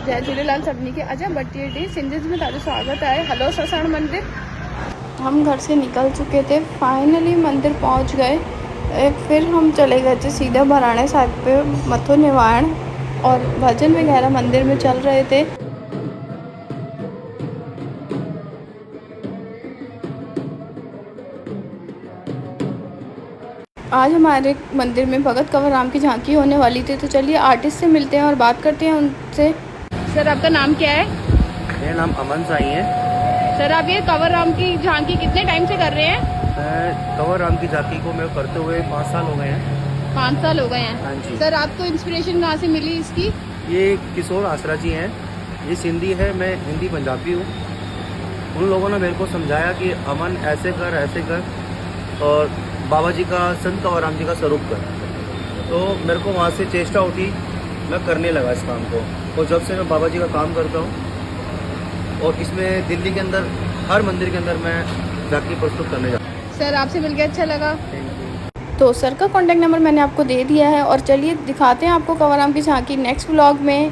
जय झूलेलाल सभिनी के। अजय बटीअ डी सिंधियुनि में तव्हांजो स्वागत है। हलो ससाण मंदिर। हम घर से निकल चुके थे, फाइनली मंदिर पहुंच गए। फिर हम चले गए थे सीधा बराणे साहिब पे मथो निवाइण और भजन वगैरह मंदिर में चल रहे थे। आज हमारे मंदिर में भगत कंवर राम की झांकी होने वाली थी, तो चलिए आर्टिस्ट से मिलते हैं और बात करते हैं उनसे। सर आपका नाम क्या है? मेरा नाम अमन साई है। सर आप ये कंवर राम की झांकी कितने टाइम से कर रहे हैं? मैं कंवर राम की झांकी को मैं करते हुए 5 साल हो गए हैं। 5 साल हो गए हैं। हाँ जी। सर आपको इंस्पिरेशन कहाँ से मिली इसकी? ये किशोर आसरा जी हैं, ये सिंधी है, मैं हिंदी पंजाबी हूँ। उन लोगों ने मेरे को समझाया कि अमन ऐसे कर और बाबा जी का, संत कंवर राम जी का स्वरूप कर। तो मेरे को वहाँ से चेष्टा उठी, मैं करने लगा इस काम को। और जब से मैं बाबा जी का काम करता हूँ और इसमें दिल्ली के अंदर हर मंदिर के अंदर मैं झांकी प्रस्तुत करने जाता हूँ। सर आपसे मिलकर अच्छा लगा। Thank you. तो सर का कॉन्टैक्ट नंबर मैंने आपको दे दिया है और चलिए दिखाते हैं आपको कंवर राम की झांकी नेक्स्ट व्लॉग में।